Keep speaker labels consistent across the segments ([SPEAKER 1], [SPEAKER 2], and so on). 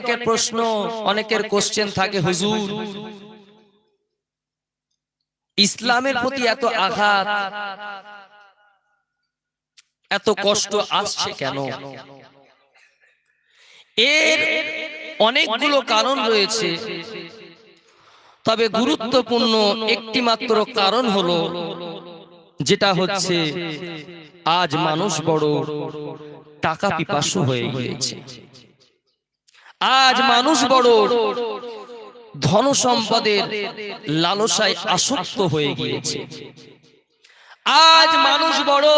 [SPEAKER 1] অনেকের প্রশ্ন, অনেকের কোশ্চেন থাকে, হুজুর ইসলামের প্রতি এত আঘাত, এত কষ্ট আসছে কেন? এর অনেকগুলো কারণ রয়েছে, তবে গুরুত্বপূর্ণ একটি মাত্র কারণ হলো, যেটা হচ্ছে আজ মানুষ বড় টাকা পিপাসু হয়ে গিয়েছে। আজ মানুষ বড় ধন সম্পদের লালসায় আসক্ত হয়ে গিয়েছে। আজ মানুষ বড়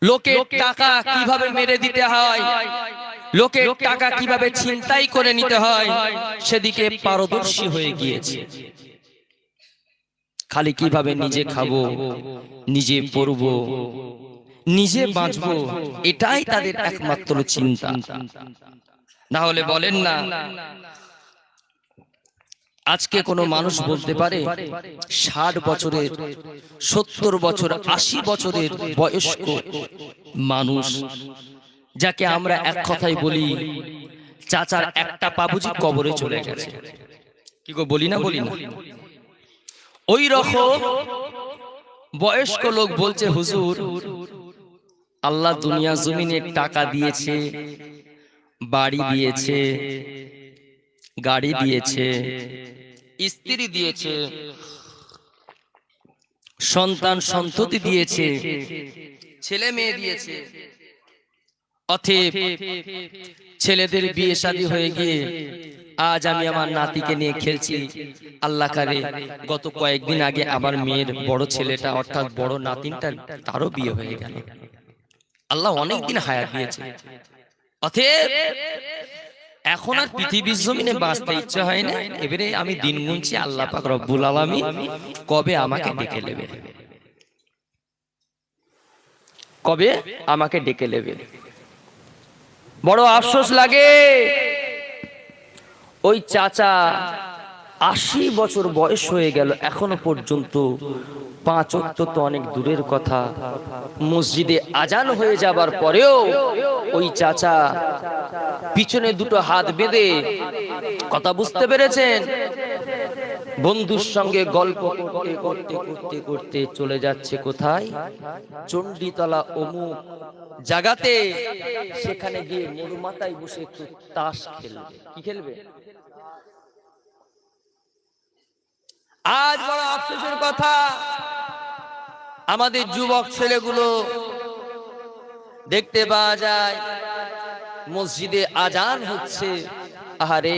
[SPEAKER 1] লোকের টাকা কিভাবে মেরে দিতে হয়, লোকের টাকা কিভাবে ছিনতাই করে নিতে হয়, সেদিকে পারদর্শী হয়ে গিয়েছে। খালি কিভাবে নিজে খাবো, নিজে পড়বো, নিজে বাঁচবো, এটাই তাদের একমাত্র চিন্তা। না হলে বলেন না, আজকে কোনো মানুষ বলতে পারে 60 বছরের, 70 বছর, 80 বছরের বয়স্ক মানুষ, যাকে আমরা এক কথায় বলি চাচার একটা পাবুজি কবরে চলে গেছে, কি গো বলি না, বলি না? ওই রকম বয়স্ক লোক বলছে, হুজুর আল্লাহ দুনিয়া জমিনে টাকা দিয়েছে, বাড়ি দিয়েছে, গাড়ি দিয়েছে, স্ত্রী দিয়েছে, সন্তান সন্ততি দিয়েছে, ছেলে মেয়ে দিয়েছে। অতএব ছেলেদের বিয়ে শাদী হয়ে গিয়ে আজ আমি আমার নাতিকে নিয়ে খেলছি, আল্লাহ করে গত কয়েকদিন আগে আমার মেয়ের বড় ছেলেটা অর্থাৎ বড় নাতিনটা তারও বিয়ে হয়ে গেল। আল্লাহ অনেকদিন হায়াত দিয়েছে। অতএব এখন আর পৃথিবীর জমিনে বাঁচতে ইচ্ছে হয় না। এবারে আমি দিন গুনছি, আল্লাহ পাক রব্বুল আলামিন কবে আমাকে ডেকে নেবে, কবে আমাকে ডেকে নেবে। বড় আফসোস লাগে, ওই চাচা 80 বছর বয়স হয়ে গেল, এখনো পর্যন্ত 5 ওয়াক্ত তো অনেক দূরের কথা, মসজিদে আজান হয়ে যাবার পরেও ওই চাচা পিছনে দুটো হাত বেঁধে, কথা বুঝতে পেরেছেন, বন্ধুর সঙ্গে গল্প করতে করতে করতে করতে চলে যাচ্ছে কোথায়, চণ্ডীতলা অমুক জায়গাতে, সেখানে গিয়ে মরু মাথায় বসে একটু তাস খেলবে। কি খেলবে? আজ বড় আফসোসের কথা, আমাদের যুবক ছেলেগুলো দেখতে পাওয়া যায় মসজিদে আজান হচ্ছে, আহারে